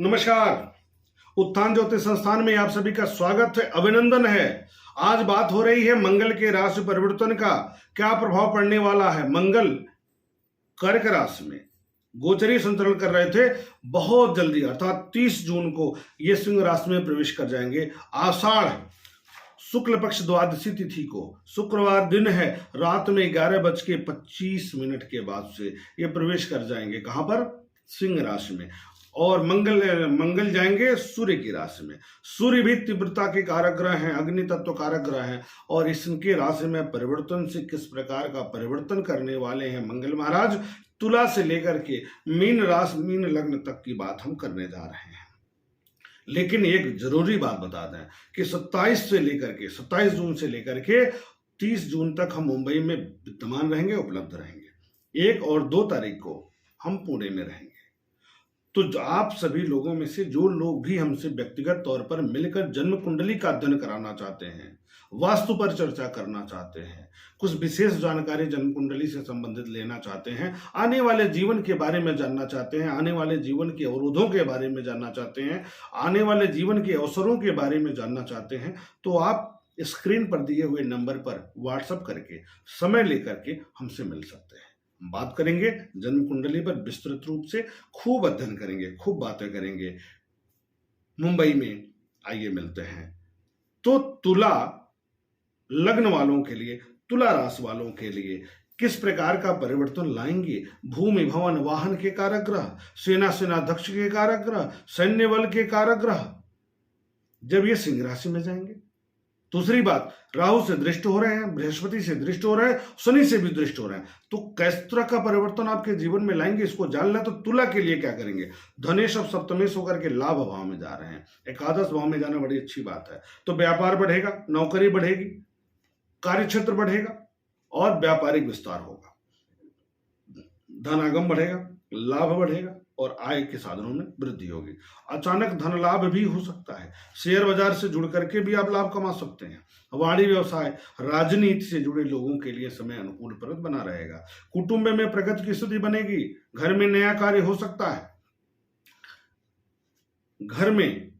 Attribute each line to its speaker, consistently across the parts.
Speaker 1: नमस्कार। उत्थान ज्योतिष संस्थान में आप सभी का स्वागत है, अभिनंदन है। आज बात हो रही है मंगल के राशि परिवर्तन का क्या प्रभाव पड़ने वाला है। मंगल कर्क राशि में गोचरी संचरण कर रहे थे, बहुत जल्दी अर्थात 30 जून को ये सिंह राशि में प्रवेश कर जाएंगे। आषाढ़ शुक्ल पक्ष द्वादशी तिथि को शुक्रवार दिन है, रात में 11:25 के बाद से ये प्रवेश कर जाएंगे। कहां पर? सिंह राशि में। और मंगल जाएंगे सूर्य की राशि में। सूर्य भी तीव्रता के कारक ग्रह हैं, अग्नि तत्व कारक ग्रह हैं, और इसके राशि में परिवर्तन से किस प्रकार का परिवर्तन करने वाले हैं मंगल महाराज, तुला से लेकर के मीन राशि मीन लग्न तक की बात हम करने जा रहे हैं। लेकिन एक जरूरी बात बता दें कि 27 जून से लेकर के 30 जून तक हम मुंबई में विद्यमान रहेंगे, उपलब्ध रहेंगे। 1 और 2 तारीख को हम पुणे में रहेंगे। तो आप सभी लोगों में से जो लोग भी हमसे व्यक्तिगत तौर पर मिलकर जन्म कुंडली का अध्ययन कराना चाहते हैं, वास्तु पर चर्चा करना चाहते हैं, कुछ विशेष जानकारी जन्म कुंडली से संबंधित लेना चाहते हैं, आने वाले जीवन के बारे में जानना चाहते हैं, आने वाले जीवन के अवरोधों के बारे में जानना चाहते हैं, आने वाले जीवन के अवसरों के बारे में जानना चाहते हैं, तो आप स्क्रीन पर दिए हुए नंबर पर व्हाट्सएप करके समय लेकर के हमसे मिल सकते हैं। बात करेंगे जन्म कुंडली पर विस्तृत रूप से, खूब अध्ययन करेंगे, खूब बातें करेंगे। मुंबई में आइए मिलते हैं। तो तुला लग्न वालों के लिए, तुला राशि वालों के लिए किस प्रकार का परिवर्तन लाएंगे? भूमि भवन वाहन के कारक ग्रह, सेनाध्यक्ष के कारक ग्रह, सैन्य बल के कारक ग्रह जब ये सिंह राशि में जाएंगे। दूसरी बात, राहु से दृष्ट हो रहे हैं, बृहस्पति से दृष्ट हो रहे हैं, शनि से भी दृष्ट हो रहे हैं, तो किस तरह का परिवर्तन आपके जीवन में लाएंगे, इसको जानना। तो तुला के लिए क्या करेंगे? धनेश अब सप्तमेश होकर के लाभ भाव में जा रहे हैं, एकादश भाव में जाना बड़ी अच्छी बात है। तो व्यापार बढ़ेगा, नौकरी बढ़ेगी, कार्य क्षेत्र बढ़ेगा और व्यापारिक विस्तार होगा, धनागम बढ़ेगा, लाभ बढ़ेगा और आय के साधनों में वृद्धि होगी। अचानक धन लाभ भी हो सकता है, शेयर बाजार से जुड़ करके भी आप लाभ कमा सकते हैं। वाणिज्य व्यवसाय, राजनीति से जुड़े लोगों के लिए समय अनुकूलप्रद बना रहेगा। कुटुंब में प्रगति की स्थिति बनेगी, घर में नया कार्य हो सकता है, घर में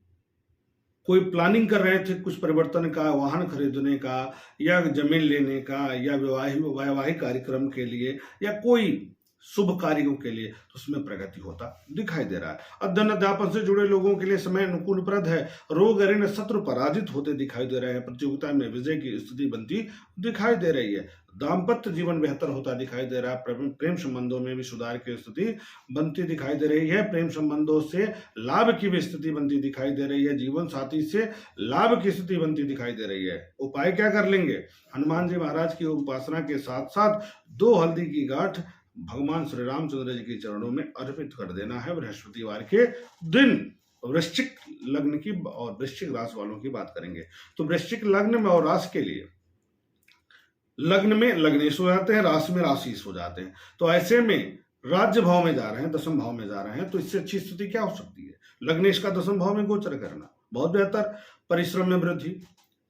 Speaker 1: कोई प्लानिंग कर रहे थे कुछ परिवर्तन का, वाहन खरीदने का या जमीन लेने का या वैवाहिक कार्यक्रम के लिए या कोई शुभ कार्यों के लिए, तो उसमें प्रगति होता दिखाई दे रहा है। अध्ययन अध्यापन से जुड़े लोगों के लिए समय अनुकूलप्रद है। रोग ऋण शत्रु पराजित होते दिखाई दे रहे हैं। प्रतियोगिता में विजय की स्थिति बनती दिखाई दे रही है। दाम्पत्य जीवन बेहतर होता दिखाई दे रहा है। प्रेम संबंधों में भी सुधार की स्थिति बनती दिखाई दे रही है। प्रेम संबंधों से लाभ की भी स्थिति बनती दिखाई दे रही है। जीवन साथी से लाभ की स्थिति बनती दिखाई दे रही है। उपाय क्या कर लेंगे? हनुमान जी महाराज की उपासना के साथ साथ 2 हल्दी की गांठ भगवान श्री रामचंद्र जी के चरणों में अर्पित कर देना है बृहस्पतिवार के दिन। वृश्चिक लग्न की और वृश्चिक राशि वालों की बात करेंगे। तो वृश्चिक लग्न में और राशि के लिए, लग्न में लग्नेश हो जाते हैं, राशि में राशिश हो जाते हैं। तो ऐसे में राज्य भाव में जा रहे हैं, दशम भाव में जा रहे हैं, तो इससे अच्छी स्थिति क्या हो सकती है? लग्नेश का दशम भाव में गोचर करना बहुत बेहतर। परिश्रम में वृद्धि,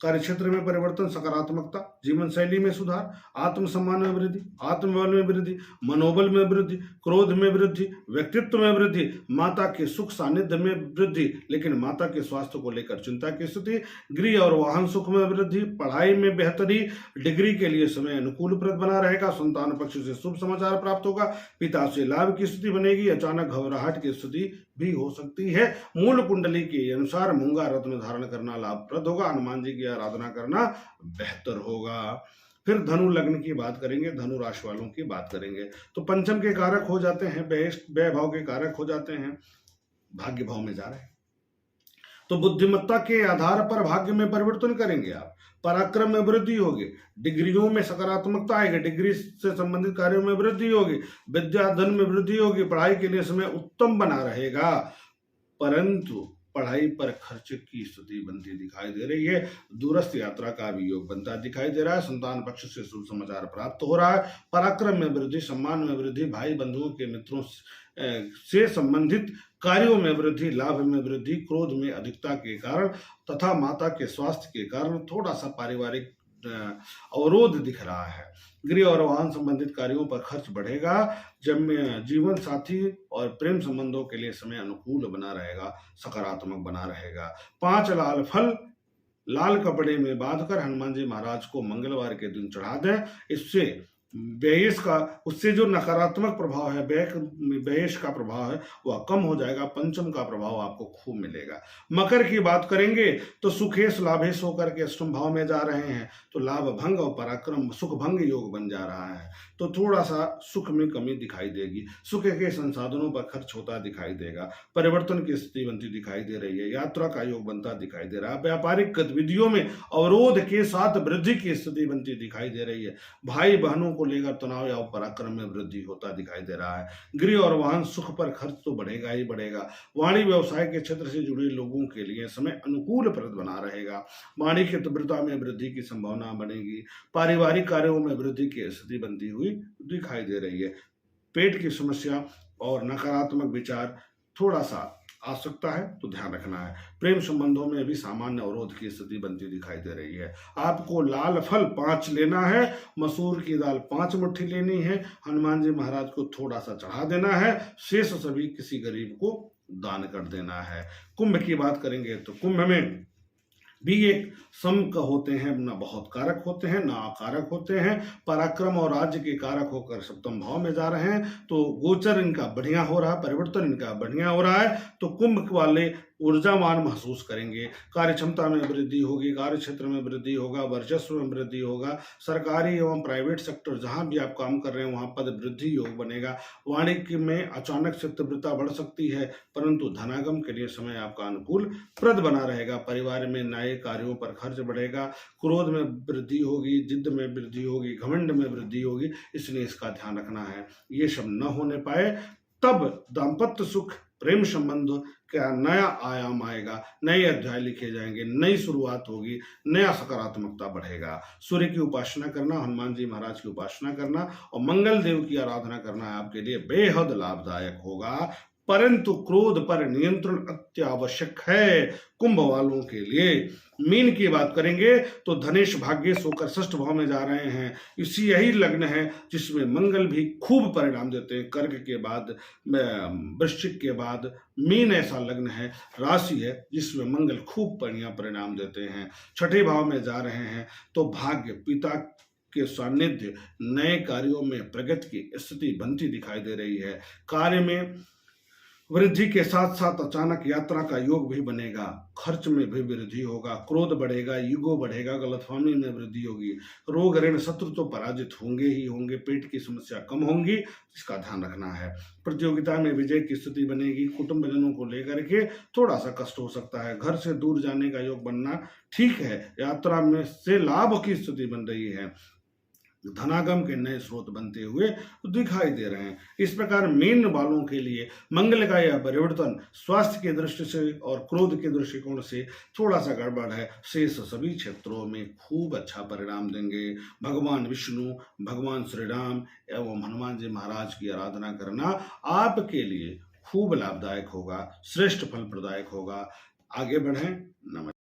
Speaker 1: कार्य क्षेत्र में परिवर्तन, सकारात्मकता, जीवन शैली में सुधार, आत्मसम्मान में वृद्धि, आत्मबल में वृद्धि, मनोबल में वृद्धि, क्रोध में वृद्धि, व्यक्तित्व में वृद्धि, माता के सुख सानिध्य में वृद्धि, लेकिन माता के स्वास्थ्य को लेकर चिंता की स्थिति, गृह और वाहन सुख में वृद्धि, पढ़ाई में बेहतरी, डिग्री के लिए समय अनुकूलप्रद बना रहेगा। संतान पक्ष से शुभ समाचार प्राप्त होगा, पिता से लाभ की स्थिति बनेगी। अचानक घबराहट की स्थिति भी हो सकती है। मूल कुंडली के अनुसार मूंगा रत्न धारण करना लाभप्रद होगा। हनुमान जी की आराधना करना बेहतर होगा। फिर धनु लग्न की बात करेंगे, धनु राशि वालों की बात करेंगे। तो पंचम के कारक हो जाते हैं, व्यय भाव के कारक हो जाते हैं, भाग्य भाव में जा रहे हैं। तो बुद्धिमत्ता के आधार पर भाग्य में परिवर्तन करेंगे आप। पराक्रम में वृद्धि होगी, डिग्रियों में सकारात्मकता आएगी, डिग्री से संबंधित कार्यों में वृद्धि होगी, विद्या धन में वृद्धि होगी। पढ़ाई के लिए समय उत्तम बना रहेगा, परंतु पढ़ाई पर खर्च की स्थिति बनती दिखाई दे रही है। दूरस्थ यात्रा का भी योग बनता दिखाई दे रहा है। संतान पक्ष से शुभ समाचार प्राप्त हो रहा है। पराक्रम में वृद्धि, सम्मान में वृद्धि, भाई बंधुओं के मित्रों से संबंधित कार्यों में वृद्धि, लाभ में वृद्धि, क्रोध में अधिकता के कारण तथा माता के स्वास्थ्य के कारण थोड़ा सा पारिवारिक अवरोध दिख रहा है। गृह और वाहन संबंधित कार्यों पर खर्च बढ़ेगा। जब जीवन साथी और प्रेम संबंधों के लिए समय अनुकूल बना रहेगा, सकारात्मक बना रहेगा। 5 लाल फल लाल कपड़े में बांधकर हनुमान जी महाराज को मंगलवार के दिन चढ़ा दें। इससे व्ययेश का उससे जो नकारात्मक प्रभाव है, व्ययेश का प्रभाव है, वह कम हो जाएगा। पंचम का प्रभाव आपको खूब मिलेगा। मकर की बात करेंगे तो सुखेश लाभेश होकर के अष्टम भाव में जा रहे हैं, तो लाभ भंग और पराक्रम सुख भंग योग बन जा रहा है, तो थोड़ा सा सुख में कमी दिखाई देगी। सुख के संसाधनों पर खर्च होता दिखाई देगा। परिवर्तन की स्थिति बनती दिखाई दे रही है। यात्रा का योग बनता दिखाई दे रहा है। व्यापारिक गतिविधियों में अवरोध के साथ वृद्धि की स्थिति बनती दिखाई दे रही है। भाई बहनों को लेकर तनाव या पराक्रम में वृद्धि होता दिखाई दे रहा है। गृह और वाहन सुख पर खर्च तो बढ़ेगा ही बढ़ेगा। वाणिज्य व्यवसाय के क्षेत्र से जुड़े लोगों के लिए समय अनुकूलप्रद बना रहेगा। वाणी की तीव्रता में वृद्धि की संभावना बनेगी। पारिवारिक कार्यों में वृद्धि की स्थिति बनती हुई दिखाई दे रही है। पेट की समस्या और नकारात्मक विचार थोड़ा सा आ सकता है, तो ध्यान रखना है। प्रेम संबंधों में भी सामान्य अवरोध की स्थिति बनती दिखाई दे रही है। आपको लाल फल 5 लेना है, मसूर की दाल 5 मुट्ठी लेनी है, हनुमान जी महाराज को थोड़ा सा चढ़ा देना है, शेष सभी किसी गरीब को दान कर देना है। कुंभ की बात करेंगे तो कुंभ में भी एक सम का होते हैं, न बहुत कारक होते हैं, न अकारक होते हैं। पराक्रम और राज्य के कारक होकर सप्तम भाव में जा रहे हैं, तो गोचर इनका बढ़िया हो रहा है, परिवर्तन इनका बढ़िया हो रहा है, तो कुंभ वाले ऊर्जावान महसूस करेंगे। कार्य क्षमता में वृद्धि होगी, कार्य क्षेत्र में वृद्धि होगा, वर्चस्व में वृद्धि होगा। सरकारी एवं प्राइवेट सेक्टर जहां भी आप काम कर रहे हैं वहां पद वृद्धि योग बनेगा। वाणिज्य में अचानक से तीव्रता बढ़ सकती है, परंतु धनागम के लिए समय आपका अनुकूल प्रद बना रहेगा। परिवार में नए कार्यों पर खर्च बढ़ेगा। क्रोध में वृद्धि होगी, जिद्द में वृद्धि होगी, घमंड में वृद्धि होगी, इसलिए इसका ध्यान रखना है। ये सब न होने पाए तब दाम्पत्य सुख, प्रेम संबंध का नया आयाम आएगा, नए अध्याय लिखे जाएंगे, नई शुरुआत होगी, नया सकारात्मकता बढ़ेगा। सूर्य की उपासना करना, हनुमान जी महाराज की उपासना करना और मंगल देव की आराधना करना आपके लिए बेहद लाभदायक होगा। परंतु क्रोध पर नियंत्रण अत्यावश्यक है कुंभ वालों के लिए। मीन की बात करेंगे तो धनेश भाग्येश होकर षष्ठ भाव में जा रहे हैं। इसी यही लग्न है जिसमें मंगल भी खूब परिणाम देते हैं। कर्क के बाद, वृश्चिक के बाद मीन ऐसा लग्न है, राशि है जिसमें मंगल खूब बढ़िया परिणाम देते हैं। छठे भाव में जा रहे हैं तो भाग्य, पिता के सानिध्य, नए कार्यों में प्रगति की स्थिति बनती दिखाई दे रही है। कार्य में वृद्धि के साथ साथ अचानक यात्रा का योग भी बनेगा। खर्च में भी वृद्धि होगा, क्रोध बढ़ेगा, ईगो बढ़ेगा, गलतफहमी में वृद्धि होगी। रोग ऋण शत्रु तो पराजित होंगे ही होंगे। पेट की समस्या कम होंगी, इसका ध्यान रखना है। प्रतियोगिता में विजय की स्थिति बनेगी। कुटुंबजनों को लेकर के थोड़ा सा कष्ट हो सकता है। घर से दूर जाने का योग बनना ठीक है। यात्रा में से लाभ की स्थिति बन रही है। धनागम के नए स्रोत बनते हुए दिखाई दे रहे हैं। इस प्रकार मीन वालों के लिए मंगल का यह परिवर्तन स्वास्थ्य की दृष्टि से और क्रोध के दृष्टिकोण से थोड़ा सा गड़बड़ है। शेष सभी क्षेत्रों में खूब अच्छा परिणाम देंगे। भगवान विष्णु, भगवान श्री राम एवं हनुमान जी महाराज की आराधना करना आपके लिए खूब लाभदायक होगा, श्रेष्ठ फल प्रदायक होगा। आगे बढ़ें। नमस्कार।